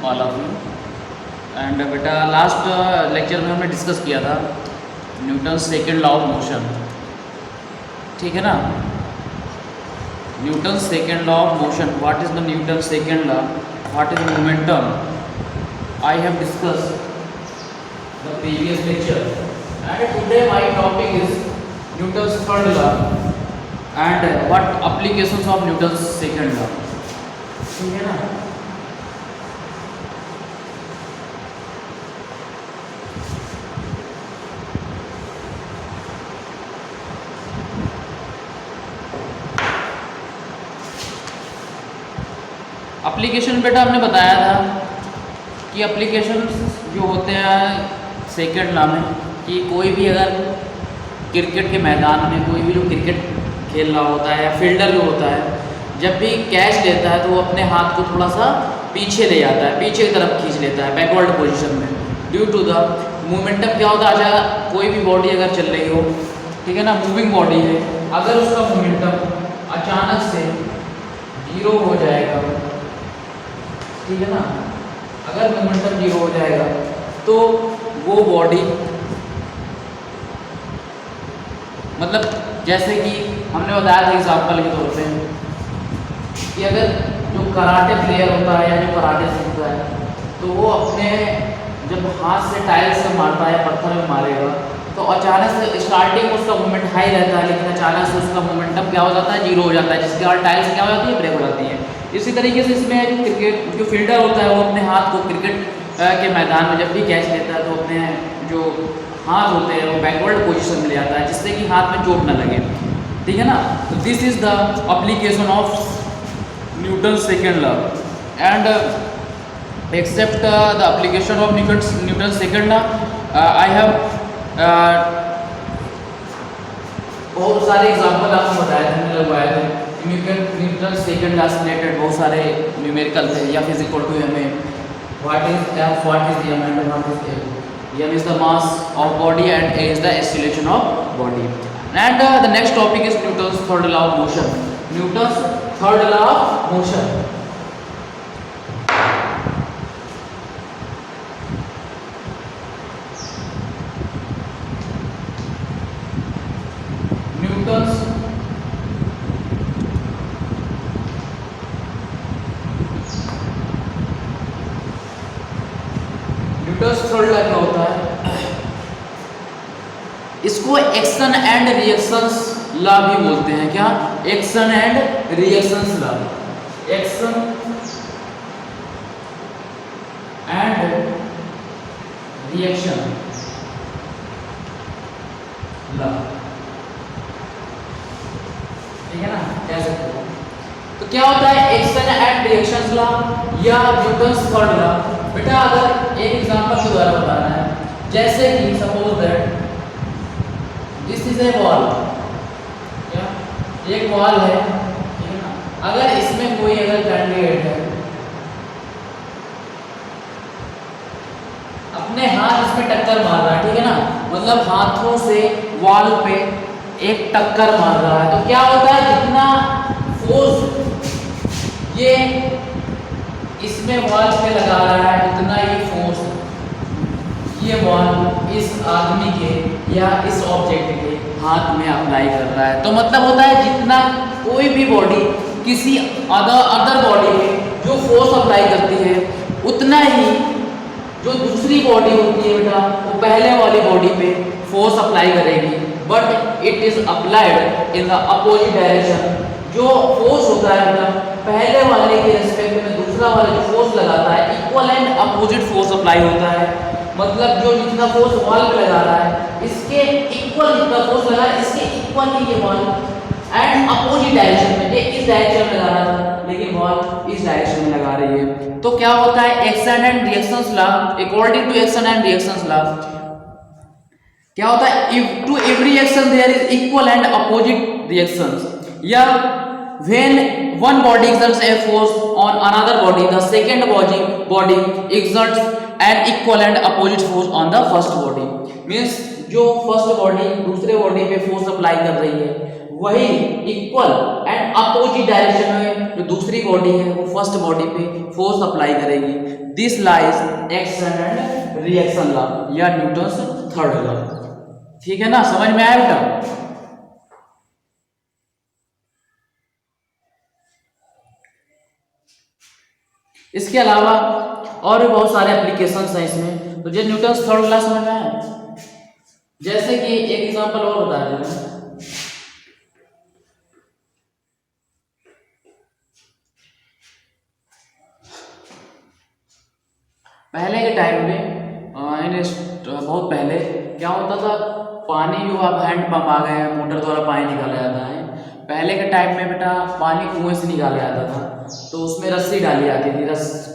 All of you. And बेटा last lecture में हमने डिस्कस किया था Newton second law of motion, ठीक है ना। Newton second law of motion, what is the Newton second law, what is momentum, I have discuss the previous lecture and today my topic is Newton's third law and what applications of Newton second law, ठीक है ना। Application बेटा हमने बताया था कि application जो होते हैं सेकेंड लॉ में कि कोई भी अगर क्रिकेट के मैदान में कोई भी जो क्रिकेट खेल रहा होता है या फील्डर जो होता है जब भी कैच लेता है तो वो अपने हाथ को थोड़ा सा पीछे ले जाता है, पीछे की तरफ खींच लेता है बैकवर्ड पोजीशन में। ड्यू टू द मोमेंटम क्या होता है, अच्छा कोई भी बॉडी अगर चल रही हो, ठीक है ना, मूविंग बॉडी है, अगर उसका मोमेंटम अचानक से जीरो हो जाएगा, ठीक है ना, अगर मोमेंटम जीरो हो जाएगा तो वो बॉडी मतलब जैसे कि हमने बताया था एग्जाम्पल के तौर पे कि अगर जो कराटे प्लेयर होता है या जो कराटे सीखता है तो वो अपने जब हाथ से टाइल्स से मारता है, पत्थर में मारेगा तो अचानक से स्टार्टिंग में उसका मोमेंट हाई रहता है, लेकिन अचानक से उसका मोमेंटम क्या हो जाता है, जीरो हो जाता है, जिसके बाद टाइल्स क्या हो जाती है, ब्रेक हो जाती है। इसी तरीके से इसमें जो क्रिकेट जो फील्डर होता है वो अपने हाथ को क्रिकेट के मैदान में जब भी कैच लेता है तो अपने जो हाथ होते हैं वो बैकवर्ड पोजीशन में ले जाता है, जिससे कि हाथ में चोट ना लगे, ठीक है ना। तो this is the application of Newton second law and except the application of Newton second law I have बहुत सारे एग्जाम्पल आपको बताए थे, मैंने लगवाए थे। न्यूटन सेकेंड लॉ से रिलेटेड बहुत सारे न्यूमेरिकल थे, F is equal to M A, what is F, what is M and what is A. M is the mass of body and A is the acceleration of body. And the next topic is Newton's third law of motion. Newton's third law of motion, Newton's third law क्या होता है, इसको action and reactions law भी बोलते हैं। क्या? Action and reactions law, action and reaction law, ठीक है ना, कह सकते हो। तो क्या होता है एक्शन एंड रिएक्शंस लॉ या न्यूटन्स थर्ड लॉ? बेटा अगर एक एग्जांपल के द्वारा बताना है, जैसे कि suppose that this is a ball, क्या एक बॉल है, ठीक है ना, अगर इसमें कोई अगर कैंडिडेट है अपने हाथ इसमें टक्कर मार रहा है, ठीक है ना, मतलब हाथों से वॉल पे एक टक्कर मार रहा है, तो क्या होता है जितना फोर्स ये इसमें वॉल पे लगा रहा है उतना ही फोर्स ये बॉल इस आदमी के या इस ऑब्जेक्ट के हाथ में अप्लाई कर रहा है। तो मतलब होता है जितना कोई भी बॉडी किसी अदर बॉडी में जो फोर्स अप्लाई करती है उतना ही जो दूसरी बॉडी होती है बेटा वो पहले वाली बॉडी पे फोर्स अप्लाई करेगी, but it is applied in the opposite direction. जो फोर्स होता है बेटा पहले वाले के रिस्पेक्ट में दूसरा वाला जो फोर्स लगाता है equal and opposite force apply होता है, मतलब जो जितना फोर्स वॉल पे लगा रहा है इसके इक्वल जितना फोर्स लगा है इसके इक्वल ही ये वॉल एंड अपोजिट डायरेक्शन में, ये इस डायरेक्शन में लगा रहा था लेकिन वॉल इस डायरेक्शन में लगा रही है। तो क्या होता है action and reactions law, according to action and reactions law क्या होता है, if to every action there is equal and opposite reactions, या when one body exerts a force on another body the second body exerts an equal and opposite force on the first body, means जो first body दूसरे body पे force apply कर रही है वही equal and opposite direction में जो दूसरी बॉडी है वो फर्स्ट बॉडी पे फोर्स अप्लाई करेगी। This lies action and reaction law या न्यूटन्स थर्ड लॉ। ठीक है ना, समझ में आया बेटा? इसके अलावा और भी बहुत सारे एप्लीकेशंस हैं इसमें। तो जो न्यूटन्स थर्ड लॉ समझ में आया, जैसे कि एक एग्जांपल और बता दें। पहले के टाइम में बहुत पहले क्या होता था, पानी जो अब हैंड पंप आ गए हैं, मोटर द्वारा पानी निकाला जाता है। पहले के टाइम में बेटा पानी कुएं से निकाला जाता था, तो उसमें रस्सी डाली जाती थी,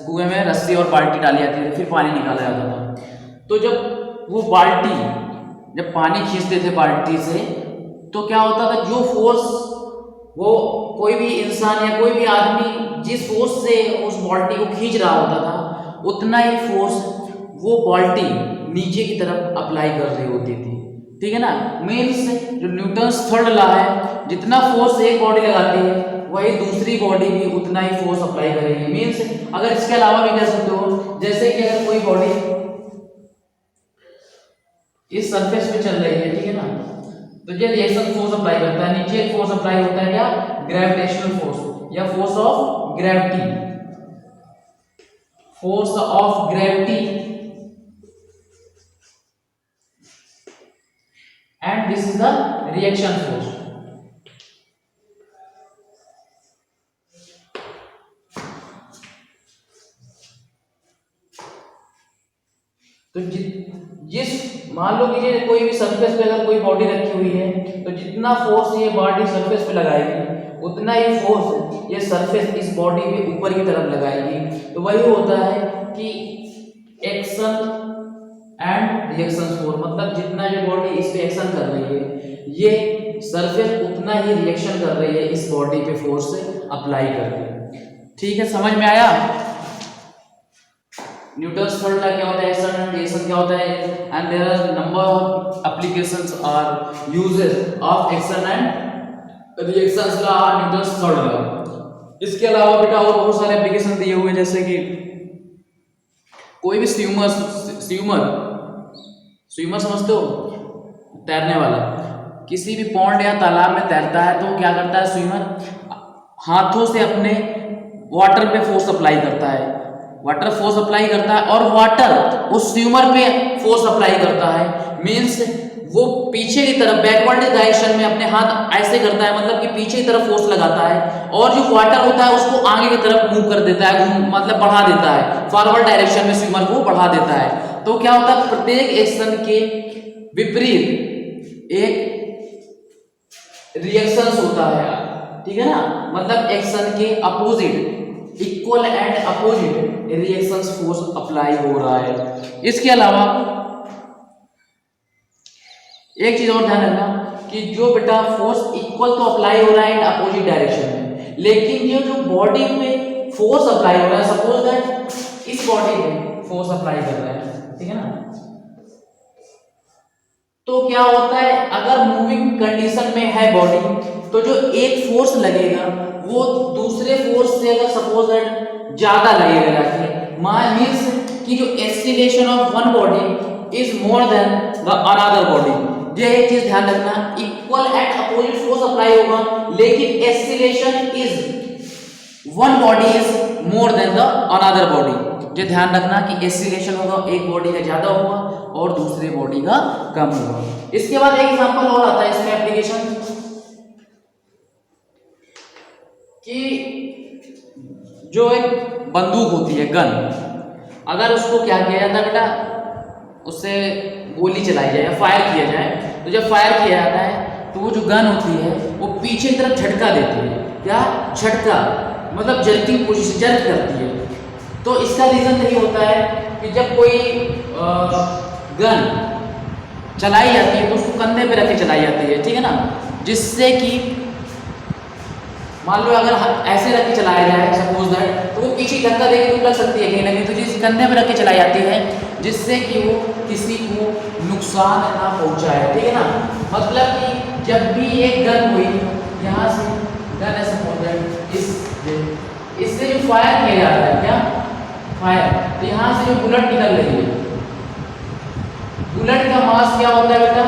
कुएं में रस्सी और बाल्टी डाली जाती थी, फिर पानी निकाला जाता था। तो जब वो बाल्टी, जब पानी खींचते थे बाल्टी से, तो क्या होता था, जो फोर्स वो कोई भी इंसान या कोई भी आदमी जिस फोर्स से उस बाल्टी को खींच रहा होता था, उतना ही फोर्स वो बाल्टी नीचे की तरफ अप्लाई कर रही होती थी। ठीक है ना, मीन्स जो न्यूटन्स थर्ड लॉ है, जितना फोर्स एक बॉडी लगाती है वही दूसरी बॉडी भी उतना ही फोर्स अप्लाई करेगी। मीन्स अगर इसके अलावा भी कह सकते हो, जैसे कि अगर कोई बॉडी इस सरफेस पे चल रही है, ठीक है ना, तो ये रिएक्शन फोर्स अप्लाई करता है, नीचे एक फोर्स अप्लाई होता है, क्या, ग्रेविटेशनल फोर्स या force of gravity, force of gravity, and this is the reaction force। तो जिस मान लो कि कोई भी सरफेस पे अगर कोई बॉडी रखी हुई है, तो जितना फोर्स ये बॉडी सरफेस पे लगाएगी उतना ही फोर्स ये सरफेस इस बॉडी पे ऊपर की तरफ लगाएगी। तो वही होता है कि एक्शन एंड रिएक्शन फोर्स, मतलब जितना जो बॉडी इस पे एक्शन कर रही है, ये सरफेस उतना ही रिएक्शन कर रही है इस बॉडी पे फोर्स अप्लाई करके। ठीक है, समझ में आया? न्यूटन्स थर्ड लॉ क्या होता है, एक्शन एंड रिएक्शन क्या होता है, and there are number of applications are uses of action and reactions law और न्यूटन्स थर्ड लॉ। इसके अलावा बेटा और बहुत सारे एप्लीकेशन दिए हुए हैं, जैसे कि कोई भी स्विमर समझते हो, तैरने वाला, किसी भी पॉन्ड या तालाब में तैरता है, तो क्या करता है स्विमर, हाथों से अपने वाटर पे फोर्स अप्लाई करता है, वाटर फोर्स अप्लाई करता है, और वाटर उस स्विमर पे फोर्स अप्लाई करता है। मींस वो पीछे की तरफ बैकवर्ड डायरेक्शन में अपने हाथ ऐसे करता है, मतलब कि पीछे की तरफ फोर्स लगाता है, और जो वाटर होता है उसको आगे की तरफ मूव कर देता है, मतलब बढ़ा देता है, फॉरवर्ड डायरेक्शन में स्विमर को बढ़ा देता है। तो क्या होता है, प्रत्येक एक्शन के विपरीत एक रिएक्शंस होता है, ठीक है ना, मतलब एक्शन के opposite, equal and opposite reactions force apply हो रहा है। इसके अलावा एक चीज और ध्यान रखना कि जो बेटा फोर्स इक्वल तो अप्लाई हो रहा है इन अपोजिट डायरेक्शन में, लेकिन ये जो बॉडी में फोर्स अप्लाई हो रहा है, सपोज दैट इस बॉडी में फोर्स अप्लाई कर रहा है, ठीक है ना, तो क्या होता है, अगर मूविंग कंडीशन में है बॉडी, तो जो एक फोर्स लगेगा वो दूसरे फोर्स से अगर सपोज दैट ज्यादा लगेगा जाके, मींस कि जो acceleration of one body is more than the another body. ये एक चीज ध्यान रखना, equal and opposite force apply होगा, लेकिन acceleration is one body is more than the another body. ये ध्यान रखना कि एक्सीलरेशन होगा, एक बॉडी का ज्यादा होगा और दूसरे बॉडी का कम होगा। इसके बाद एक एग्जांपल और आता है इसमें एप्लीकेशन कि जो एक बंदूक होती है, गन, अगर उसको क्या किया जाता है बेटा, उससे गोली चलाई जाए या फायर किया जाए, तो जब फायर किया जाता है तो वो जो गन होती है वो पीछे की तरफ झटका देती है, क्या झटका, मतलब जर्किंग पोजीशन, जर्क करती है। तो इसका रीजन यही होता है कि जब कोई गन चलाई जाती है तो उसको कंधे पे रख के चलाई जाती है, ठीक है ना, जिससे कि मान लो अगर ऐसे रख के चलाया जाए सपोज दैट, तो वो पीछे धक्का देके तो लग सकती है कहीं ना कहीं, तो जिस कंधे पे रख के चलाई जाती है जिससे कि वो किसी को नुकसान ना पहुंचाए, ठीक है ना। मतलब कि जब भी एक गन हुई, यहाँ से गन ऐसे पहुंच जाए, इससे जो फायर किया जाता है, क्या फायर। तो यहाँ से जो बुलेट निकल रही है, बुलेट का मास क्या होता है बेटा,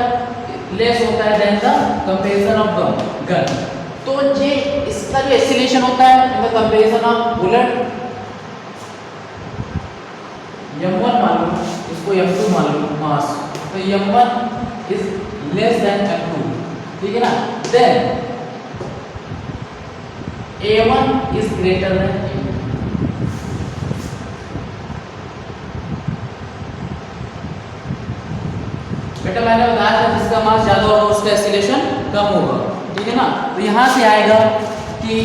लेस होता है then the comparison of gun. तो ये इसका जो एक्सीलरेशन होता है in the comparison of bullet, m1 मालूम, इसको m2 मालूम मास, तो m1 is less than m2, ठीक है ना। Then a1 is greater than a2। बेटा मैंने बताया था जिसका मास ज्यादा होगा उसका एक्सीलरेशन कम होगा, ठीक है ना। तो यहाँ से आएगा कि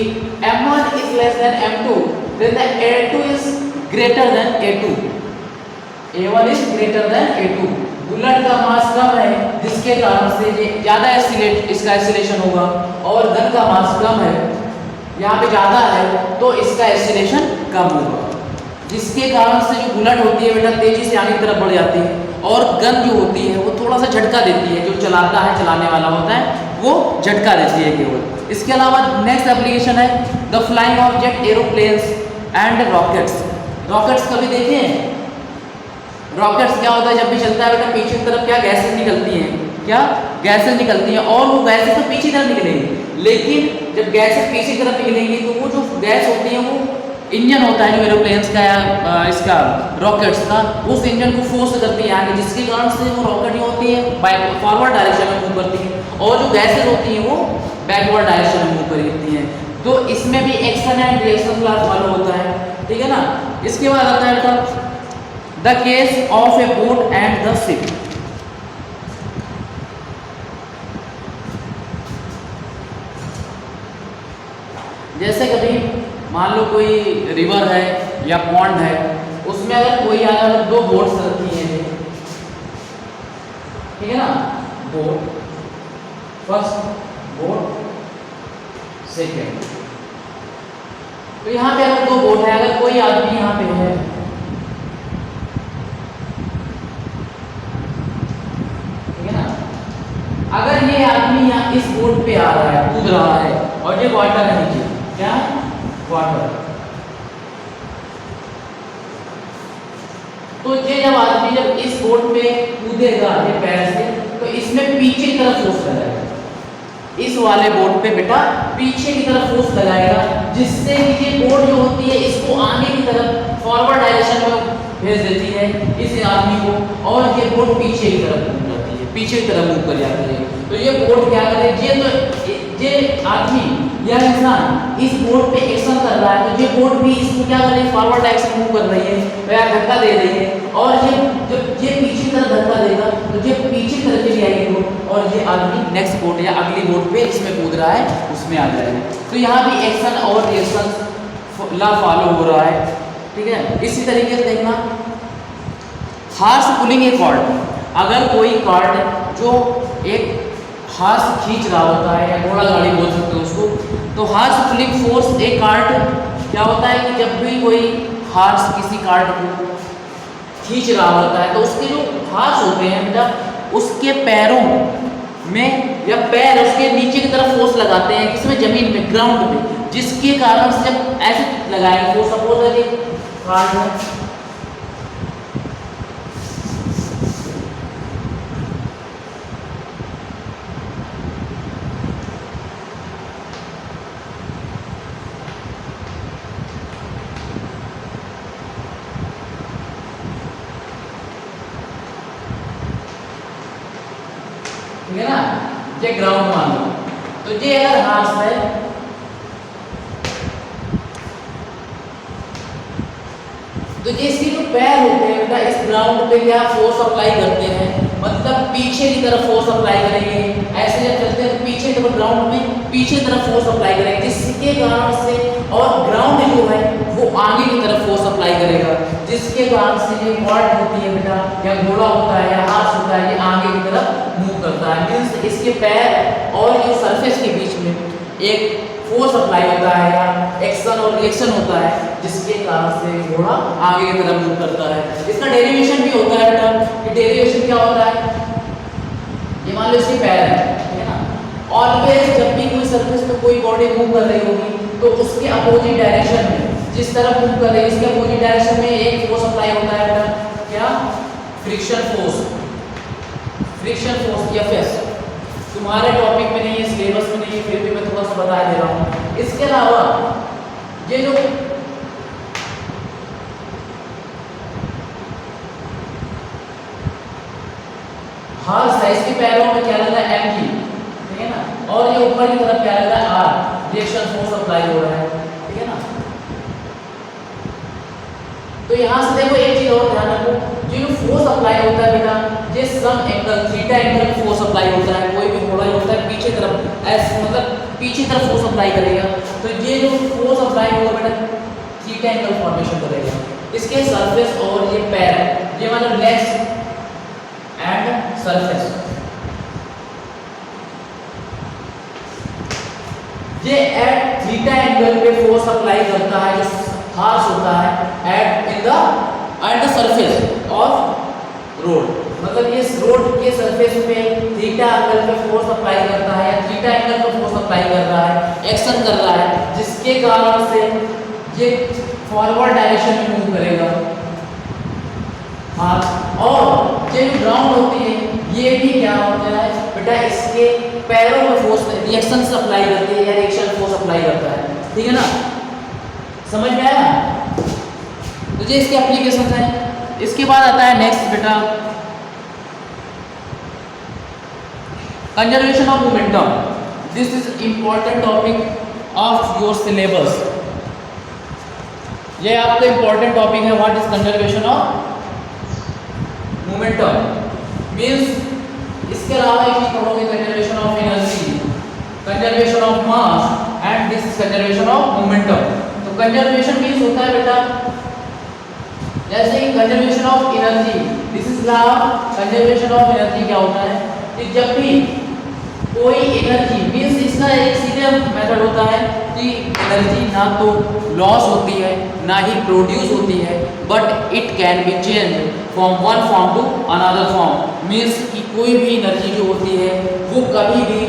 m1 is less than m2, then the a2 is greater than a2, a1 is greater than a2। Bullet का मास कम है जिसके कारण से ये ज्यादा इसका एक्सीलरेशन होगा, और गन का मास कम है, यहाँ पे ज्यादा है तो इसका एक्सीलरेशन कम होगा, जिसके कारण से जो बुलेट होती है बेटा तेजी से आगे की तरफ बढ़ जाती है, और गन जो होती है वो थोड़ा सा झटका देती है, जो चलाता है चलाने वाला होता है वो झटका देती है केवल। इसके अलावा नेक्स्ट एप्लीकेशन है the flying object aeroplanes and rockets. Rockets कभी देखे हैं? रॉकेट्स क्या होता है, जब भी चलता है बेटा पीछे की तरफ क्या गैसेस निकलती हैं, क्या गैसेस निकलती हैं, और वो गैसेस तो पीछे तरफ निकलेंगी, लेकिन जब गैसेस पीछे की तरफ निकलेंगी तो वो जो गैस होती है वो इंजन होता है जो एरोप्लेन्स का या इसका रॉकेट्स का, उस इंजन को फोर्स करती है आगे, जिसके कारण से वो रॉकेट होती है फॉरवर्ड डायरेक्शन में मूव करती है, और जो गैसेस होती हैं वो बैकवर्ड डायरेक्शन में मूव करती हैं। तो इसमें भी action and reaction class follow होता है, ठीक है ना। इसके बाद आता है the case of A boat and the ship. जैसे कभी मान लो कोई रिवर है या पॉन्ड है, उसमें अगर कोई अगर दो बोट्स रखी हैं, ठीक है ना, बोट फर्स्ट, बोट सेकेंड, तो यहाँ पे अगर दो बोट है, अगर कोई आदमी यहाँ पे है, ठीक है ना, अगर ये आदमी यहाँ इस बोट पे आ रहा है, कूद रहा है, और ये वाटर है नीचे, क्या वाटर, तो ये जब आदमी जब इस बोट पे कूदेगा ये पैर से, तो इसमें पीछे की तरफ फोर्स लगाएगा, इस वाले बोट पे बेटा पीछे की तरफ फोर्स लगाएगा, जिससे कि ये बोट जो होती है इसको आगे की तरफ फॉरवर्ड डायरेक्शन में भेज देती है इस आदमी को, और ये बोट पीछे की तरफ मूव करती है, पीछे की तरफ मूव कर जाती है। तो ये बोट क्या करे, ये आदमी या इंसान इस बोट पे एक्शन कर रहा है, तो ये बोट भी इसको क्या कर रही है, फॉरवर्ड डायरेक्शन मूव कर रही है, या धक्का दे रही है, और ये जब ये पीछे तरफ धक्का देगा तो ये पीछे तरफ चली आएगी बोट, और ये आदमी नेक्स्ट बोट या अगली बोट पे इसमें कूद रहा है उसमें आ जाएगा। तो यहाँ भी एक्शन और रिएक्शन ला फॉलो हो रहा है, ठीक है। इसी तरीके से देखना हार्स पुलिंग ए कॉर्ड, अगर कोई कॉर्ड जो एक हार्स खींच रहा होता है, या घोड़ा गाड़ी बोल सकते हैं उसको, तो हार्स पुलिंग फोर्स ए कार्ट क्या होता है कि जब भी कोई हार्स किसी कार्ट को खींच रहा होता है, तो उसके जो हार्स होते हैं बेटा उसके पैरों में या पैर उसके नीचे की तरफ फोर्स लगाते हैं, किसमें, जमीन में, ग्राउंड में, जिसके कारण से जब ऐसे लगाएंगे फोर्स, सपोज है कि कार्ट है, ठीक है ना, ये ग्राउंड मान लो, तो ये अगर हार्स है, तो ये इसके जो पैर होते हैं बेटा इस ग्राउंड पे क्या फोर्स अप्लाई करते हैं, मतलब पीछे की तरफ फोर्स अप्लाई करेंगे, ऐसे जब चलते हैं तो पीछे की तरफ ग्राउंड में पीछे की तरफ फोर्स अप्लाई करेंगे, जिसके कारण से, और ग्राउंड जो है वो आगे की तरफ फोर्स अप्लाई करेगा, जिसके कारण से ये कॉर्ड होती है बेटा, या घोड़ा होता है या हाथ होता है, ये आगे की तरफ मूव करता है, मीन्स इसके पैर और ये सरफेस के बीच में एक फोर्स अप्लाई होता है, या एक्शन और रिएक्शन होता है, जिसके कारण से घोड़ा आगे की तरफ मूव करता है। इसका डेरिवेशन भी होता है बेटा, कि डेरिवेशन क्या होता है, ये मान लो इसके पैर है, ठीक है ना, ऑलवेज जब भी कोई सरफेस पे कोई बॉडी मूव कर रही होगी तो उसके अपोजिट डायरेक्शन में जिस तरफ मूव कर रही है इसके अपोजिट डायरेक्शन में एक फोर्स अप्लाई होता है बेटा, क्या? Friction force. Friction force FS तुम्हारे टॉपिक में नहीं है, सिलेबस में नहीं है, फिर भी मैं थोड़ा सा बता दे रहा हूँ। इसके अलावा ये जो हॉर्स है इसके पैरों में क्या लगा है? एम जी, ठीक है ना, और ये ऊपर की तरफ क्या लगा है? आर। रिएक्शन फोर्स अप्लाई हो रहा है, ठीक है ना। तो यहाँ से देखो एक चीज और ध्यान रखो, जो फोर्स अप्लाई होता है बेटा, ये some angle theta angle force apply होता है। कोई भी घोड़ा होता है पीछे तरफ ऐसे मतलब पीछे तरफ फोर्स अप्लाई करेगा, तो ये जो फोर्स अप्लाई होगा बेटा थीटा एंगल फॉर्मेशन करेगा। इसके सरफेस और ये पैर, ये मतलब लेग्स एंड सरफेस, ये एट थीटा एंगल पे फोर्स अप्लाई करता है, जो हार्स होता है at the surface of road. मतलब ये रोड के सरफेस पे थीटा एंगल पे फोर्स अप्लाई करता है या थीटा एंगल पे फोर्स अप्लाई कर रहा है, एक्शन कर रहा है, जिसके कारण से ये फॉरवर्ड डायरेक्शन में मूव करेगा। हाँ, और ये जो ग्राउंड होती है ये भी क्या होता है बेटा, इसके पैरों में फोर्स रिएक्शन से अप्लाई करती है या रिएक्शन फोर्स अप्लाई करता है, ठीक है ना। समझ में आया? तो ये इसके एप्लीकेशन है। इसके बाद आता है नेक्स्ट बेटा conservation of momentum. This is important topic of your syllabus. ये आपका इंपॉर्टेंट टॉपिक है। What is conservation of momentum means इसके अलावा एक चीज पढ़ोगे conservation of energy, conservation of mass and this is conservation of momentum. तो कंजर्वेशन मीन्स होता है बेटा जैसे कि conservation of energy, this is law conservation of energy. क्या होता है कि जब भी कोई एनर्जी मीन्स इसका एक सीधे मेथड होता है कि एनर्जी ना तो लॉस होती है ना ही प्रोड्यूस होती है, but it can be change from one form to another form. Means कि कोई भी एनर्जी जो होती है वो कभी भी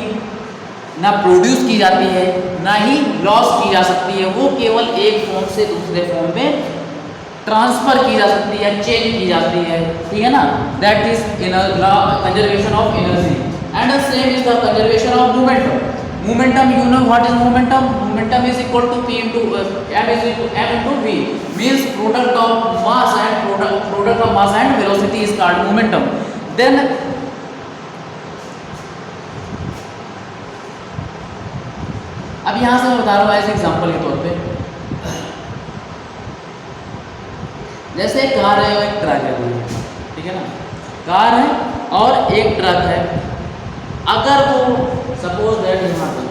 ना प्रोड्यूस की जाती है ना ही लॉस की जा सकती है, वो केवल एक फॉर्म से दूसरे फॉर्म में ट्रांसफर की जा सकती है, चेंज की जाती है, ठीक है ना। That is conservation of energy and the same is the conservation of momentum. Momentum, you know what is momentum? Momentum is equal to p into m is equal to m into v, means product of mass and product of mass and velocity is called momentum. Then अब यहाँ से मैं बता रहा हूँ as example के तौर पे, जैसे एक कार है और एक ट्रक है, ठीक है ना। कार है और एक ट्रक है। अगर वो सपोज दैट यहाँ पे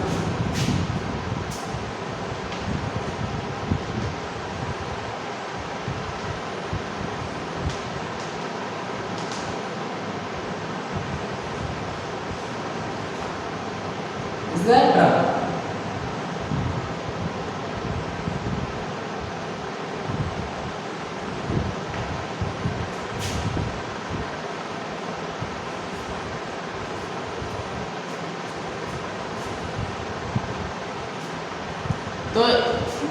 ट्रक, तो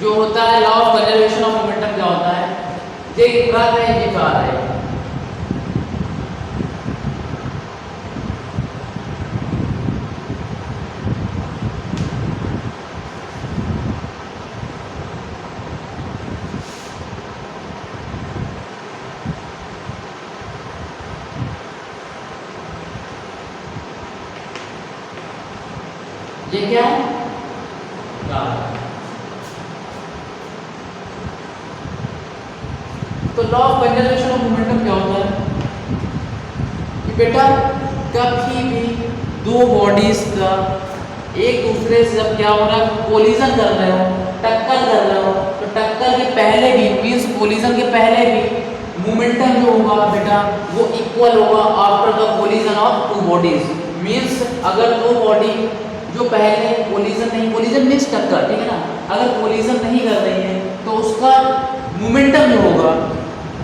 जो होता है law of conservation of momentum क्या होता है, ये ट्रक है ये कार है, ये क्या है कार। तो law of conservation of momentum क्या होता है कि बेटा कभी भी दो बॉडीज का एक दूसरे से जब क्या हो रहा है कोलिजन कर रहे हो, टक्कर कर रहे हो, तो टक्कर के पहले भी मीन्स कोलिजन के पहले भी मोमेंटम जो होगा बेटा वो इक्वल होगा after the collision of two bodies. Means अगर दो बॉडी जो पहले कोलिजन नहीं, कोलिजन मीन्स टक्कर, ठीक है ना, अगर कोलिजन नहीं कर रही है तो उसका मोमेंटम जो होगा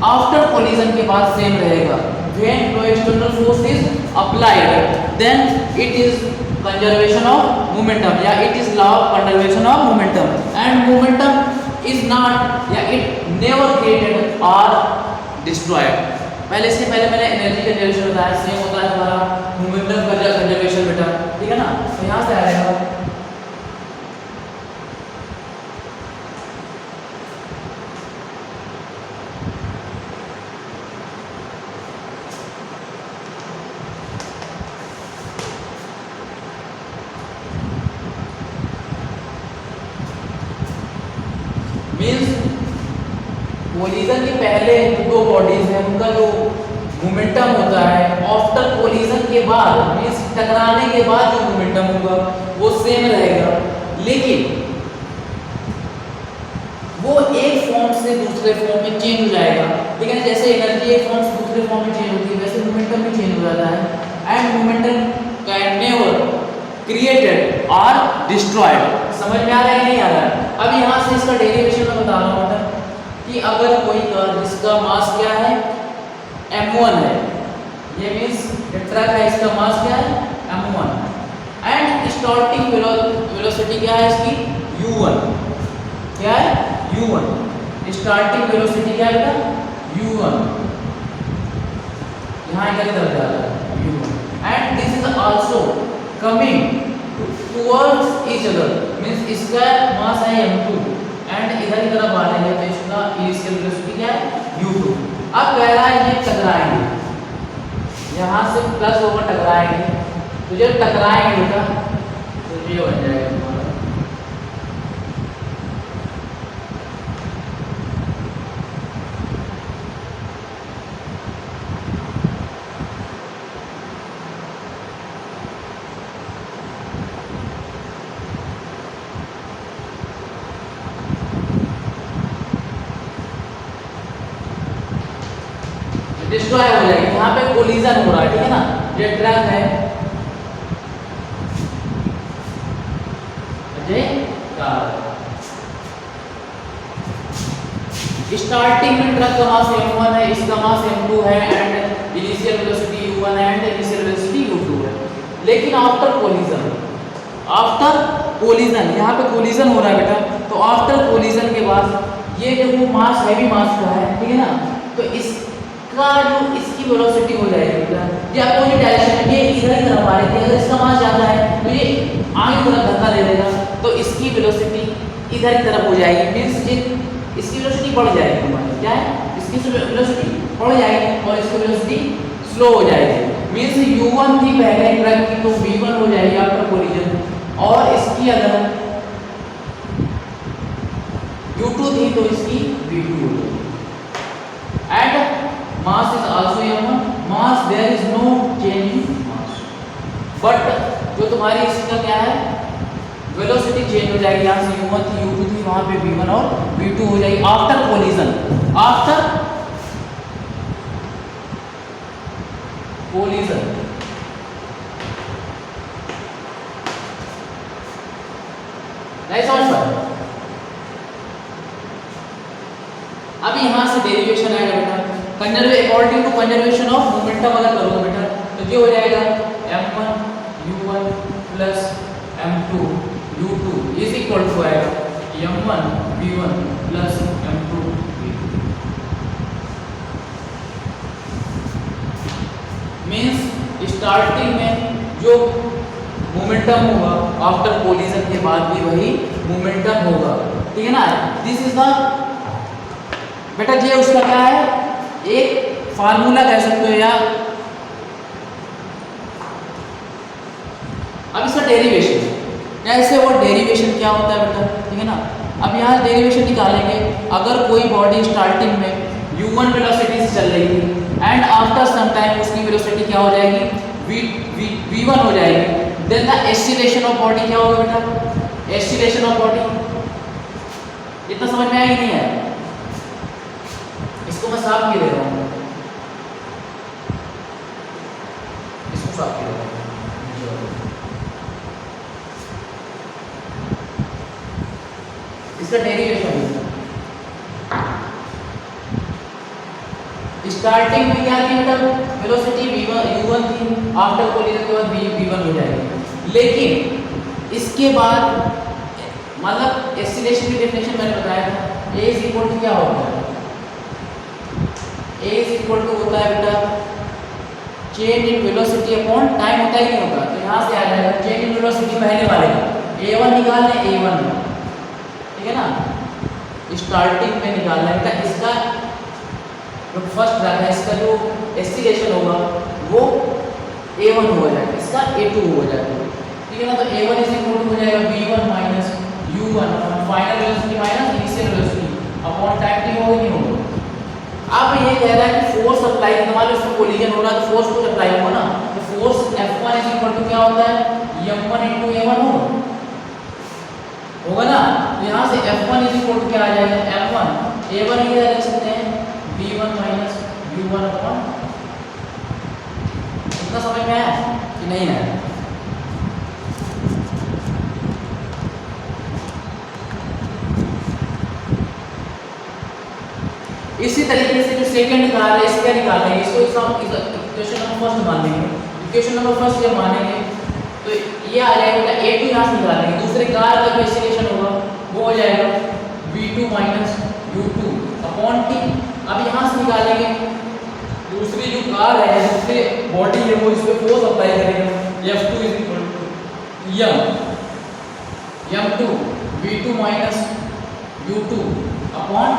आफ्टर कोलिजन के बाद सेम रहेगा। When no external force is applied then it is conservation of momentum या it is law of conservation of momentum. And momentum is not या इट नेवर क्रिएटेड और डिस्ट्रॉयड। इससे पहले मैंने एनर्जी कंजर्वेशन बताया, सेम होता है हमारा मोमेंटम कंजर्वेशन बेटा, ठीक है ना। तो यहाँ से आ जाएगा मीन्स कोलिजन के पहले दो बॉडीज हैं उनका जो मोमेंटम होता है आफ्टर कोलिजन के बाद मीन्स टकराने के बाद जो मोमेंटम होगा वो सेम रहेगा, लेकिन वो एक फॉर्म से दूसरे फॉर्म में चेंज हो जाएगा, ठीक है ना। जैसे एनर्जी एक फॉर्म से दूसरे फॉर्म में चेंज होती है वैसे मोमेंटम भी चेंज हो जाता है। And momentum can never created और डिस्ट्रॉयड। समझ में आ रहा है नहीं आ रहा है? अब यहाँ से इसका डेरिवेशन मैं बता रहा हूँ कि अगर कोई जिसका मास क्या है m1 है, ये मीन्स ट्रक है, इसका मास क्या है m1 एंड स्टार्टिंग वेलोसिटी क्या है इसकी u1, क्या है u1, स्टार्टिंग वेलोसिटी क्या है u1, यहाँ इधर जा रहा है u1 and this is also coming towards each other means इसका मास है m2 एंड इधर की तरफ आ रही है तो इसका इनिशियल वेलोसिटी क्या है u2। अब कह रहा है ये टकराएंगे, यहाँ से प्लस होकर टकराएंगे, तो जब टकराएंगे बेटा तो ये बन जाएगा तुम्हारा डिस्ट्रॉय हो जाएगी। यहाँ पे कोलिजन हो रहा है, ठीक है ना। ये ट्रक है स्टार्टिंग में ट्रक का मास m1 है, इसका मास m2 है एंड इनिशियल वेलोसिटी u1 है एंड इनिशियल वेलोसिटी u2 है। लेकिन आफ्टर कोलिजन यहाँ पे कोलिजन हो रहा है बेटा, तो आफ्टर कोलिजन के बाद ये जो वो मास हैवी मास का है, ठीक है ना, तो इसका जो इसकी वेलोसिटी हो जाएगी बेटा ये अपोजिट डायरेक्शन में, ये इधर की तरफ आ रही है। अगर इसका मास ज़्यादा है तो ये आगे की तरफ धक्का दे देगा, तो इसकी वेलोसिटी इधर की तरफ हो जाएगी, मीन्स इसकी वेलोसिटी बढ़ जाएगी तुम्हारी, क्या है इसकी वेलोसिटी बढ़ जाएगी और इसकी वेलोसिटी स्लो हो जाएगी। मीन्स u1 थी पहले ट्रक की तो v1 हो जाएगी आफ्टर कोलिजन, और इसकी अगर u2 थी तो इसकी v2 हो जाएगी। And mass is also m1 mass, there is no change in mass, but जो तुम्हारी इसका क्या है वेलोसिटी चेंज हो जाएगी। यहाँ से u1 थी u2 थी वहाँ पे v1 और v2 हो जाएगी आफ्टर कोलिजन। आफ्टर कोलिजन नहीं समझ पाए? अब यहाँ से डेरिवेशन आएगा बेटा according to conservation of momentum अगर करोगे बेटा तो ये हो जाएगा m1 u1 plus m2 u2 is equal to आएगा m1 v1 plus m2 v2। Means starting में जो मोमेंटम होगा आफ्टर कोलिजन के बाद भी वही मोमेंटम होगा, ठीक है ना। दिस इज द बेटा ये उसका क्या है एक फार्मूला कह सकते हो या अब इसका डेरिवेशन कैसे, वो डेरिवेशन क्या होता है बेटा, ठीक है ना। अब यहाँ डेरिवेशन निकालेंगे। अगर कोई बॉडी स्टार्टिंग में u1 वेलोसिटी से चल रही थी एंड आफ्टर सम टाइम उसकी वेलोसिटी क्या हो जाएगी v1 हो जाएगी, then the acceleration of body क्या होगा बेटा, एक्सीलरेशन ऑफ बॉडी। इतना समझ में आया कि नहीं है? इसको मैं साफ किए दे रहा हूँ, इसको साफ किए दे रहा हूँ। इसका डेरिवेशन स्टार्टिंग में क्या थी बेटा वेलोसिटी u1 थी, आफ्टर कोलिजन के बाद v1 हो जाएगी। लेकिन इसके बाद मतलब एक्सीलरेशन की डेफिनेशन मैंने बताया था, ए इज इक्वल टू क्या होता है, ए इज इक्वल टू होता है बेटा change in velocity upon time, होता ही नहीं होता। तो यहाँ से आ जाएगा चेंज इन वेलोसिटी पहले वाले का a1 निकालना है, a1 ठीक है ना, स्टार्टिंग में निकालना है बेटा। इसका जो फर्स्ट रखा है इसका जो एक्सीलरेशन होगा वो a1 हो जाएगा, इसका a2 हो जाएगा, ठीक है ना। तो a1 इज इक्वल टू हो जाएगा v1 minus u1 final velocity minus initial velocity upon time t होगा नहीं होगा। अब ये कह रहा है कि फोर्स अप्लाई करने वाले उसमें कोलिजन हो रहा है तो फोर्स कुछ अप्लाई होगा ना, तो force F1 is equal to क्या होता है m1 * a1 होगा ना। तो यहाँ से F1 इज इक्वल टू क्या आ जाएगा m1 a1 ये लिख सकते हैं v1 माइनस u1 अपॉन, इतना समझ में आया कि नहीं आया? इसी तरीके से जो सेकंड कार्य है इसका निकालना है, इसको इक्वेशन नंबर फर्स्ट मान लेंगे, इक्वेशन नंबर फर्स्ट ये मानेंगे तो ये आ जाएगा a2 यहाँ से निकालेंगे, दूसरे कार्य का जो एक्सीलरेशन होगा वो हो जाएगा v2 minus u2 upon t। अब यहाँ से निकालेंगे दूसरी जो कार्य है दूसरे बॉडी है वो इस पे फोर्स अप्लाई करेगा, F2 is equal to m2 v2 minus u2 upon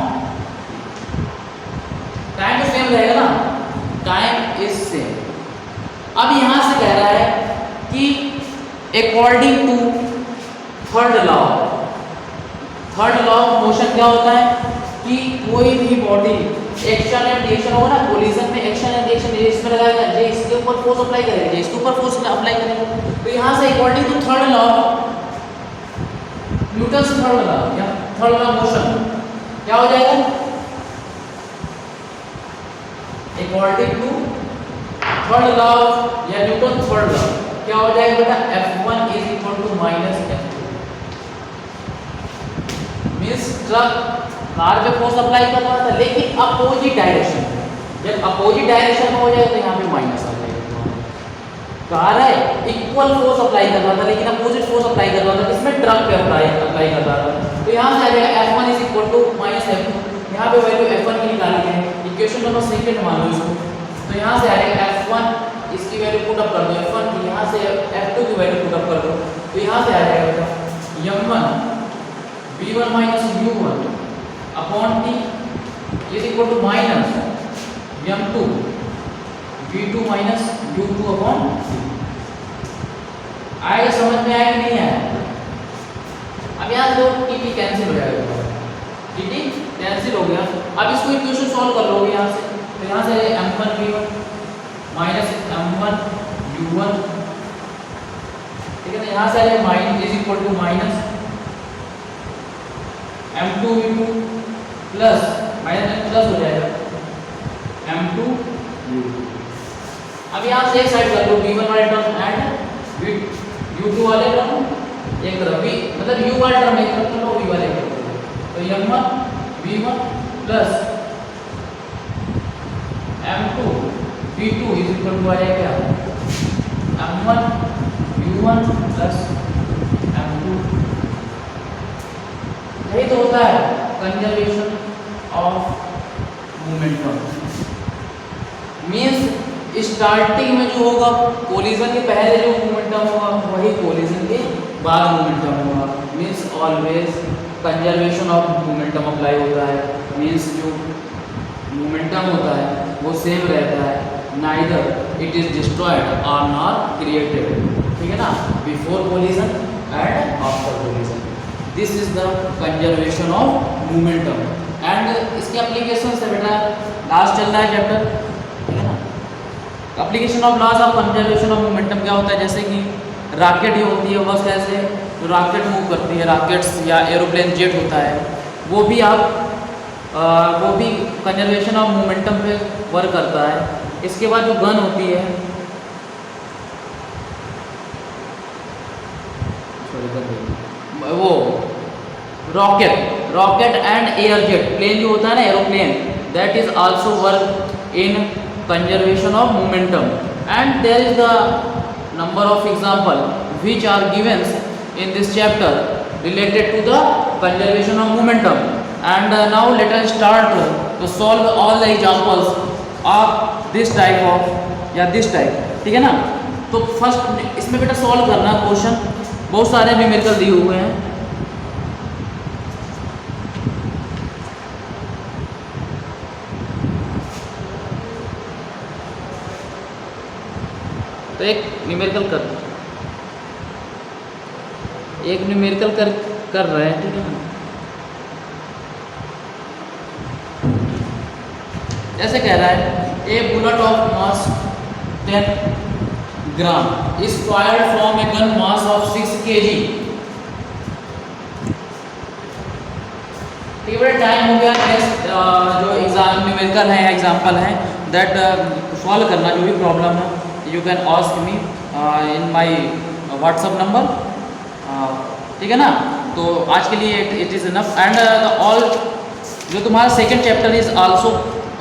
time तो सेम रहेगा ना, टाइम इज सेम। अब यहां से कह रहा है कि according to third law of motion क्या होता है कि कोई भी बॉडी एक्शन एंड रिएक्शन होगा ना, कोलिजन में एक्शन एंड रिएक्शन इसमें लगाएगा, ये इसके ऊपर फोर्स अप्लाई करेगा, ये इसके ऊपर फोर्स अप्लाई करेगा। तो यहां से according to third law Newton's third law या थर्ड लॉ मोशन क्या हो जाएगा, अकॉर्डिंग टू थर्ड लॉ या न्यूटन थर्ड लॉ क्या हो जाएगा बेटा F1 is equal to minus F2। Means truck car पे फोर्स अप्लाई कर रहा था लेकिन अपोजिट डायरेक्शन, जब अपोजिट डायरेक्शन में हो जाएगा तो यहाँ पे माइनस आ जाएगा। कार है इक्वल फोर्स अप्लाई कर रहा था लेकिन अपोजिट फोर्स अप्लाई कर रहा था, किसमें ट्रक पे अप्लाई कर रहा था। तो यहाँ से आ जाएगा F1 is equal to minus F2, यहाँ पे वैल्यू F1 की निकाली है, इक्वेशन नंबर सेकंड मान लो इसको। तो यहाँ से आएगा F1 इसकी वैल्यू पुट अप कर दो, F1 की यहाँ से F2 की वैल्यू पुट अप कर दो, तो यहाँ से आ जाएगा बेटा m1 v1 minus u1 upon t is equal to minus m2 v2 minus u2 upon t। आएगा समझ में आया कि नहीं आया? अब यहाँ दो टी कैंसिल हो जाएगा, टी कैंसिल हो गया। अब इसको इक्वेशन सॉल्व कर लोगे यहाँ से, तो यहाँ से m1 v1 minus m1 u1, ठीक है ना, यहाँ से आ जाएगा minus is equal to minus m2 v2 plus minus plus हो जाएगा m2 u2। अब यहाँ से एक साइड कर लो v1 वाले टर्म एंड u2 वाले टर्म एक तरफ, v मतलब u वाले टर्म एक तरफ लो, v वाले एक तरफ, तो m1 v1 plus m2 v2 is equal to आ जाएगा m1 u1 प्लस m2। यही तो होता है conservation of momentum. Means starting में जो होगा कोलिजन के पहले जो मोमेंटम होगा वही कोलिजन के बाद मोमेंटम होगा। Means always conservation of momentum apply होता है। मींस जो मोमेंटम होता है वो सेम रहता है, नाइदर इट इज डिस्ट्रॉयड और नॉट क्रिएटेड, ठीक है ना, before collision and after collision. This is the conservation of momentum and इसके एप्लीकेशन से बेटा लास्ट चल रहा है चैप्टर, ठीक है ना। Application of laws of conservation of momentum क्या होता है, जैसे कि रॉकेट ही होती है, बस कैसे तो रॉकेट मूव करती है, रॉकेट्स या एरोप्लेन जेट होता है, वो भी वो भी कंजर्वेशन ऑफ मोमेंटम पे वर्क करता है। इसके बाद जो गन होती है, वो rocket and air jet plane जो होता है ना, aeroplane, that is also work in conservation of momentum and there is the number of example which are given in this chapter related to the conservation of momentum. And now let us start to solve all the examples of this type of या this type, ठीक है ना। तो first इसमें बेटा solve करना question, बहुत सारे न्यूमेरिकल दिए हुए हैं। तो एक न्यूमेरिकल कर रहे हैं, ठीक है ना। जैसे कह रहा है a bullet of mass 10 gram is fired from a gun mass of 6 kg। ठीक है, टाइम हो गया। नेक्स्ट जो एग्जाम न्यूमेरिकल है, एग्जांपल है दैट सॉल्व करना, जो भी प्रॉब्लम है you can ask me in my WhatsApp number, ठीक है ना। तो आज के लिए it is enough. And all जो तुम्हारा second chapter is also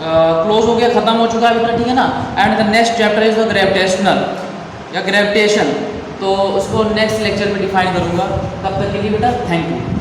close हो गया, ख़त्म हो चुका है बेटा, ठीक है ना। And the next chapter is the gravitational या ग्रेविटेशन, तो उसको नेक्स्ट लेक्चर में डिफाइन करूँगा। तब तक के लिए बेटा थैंक यू।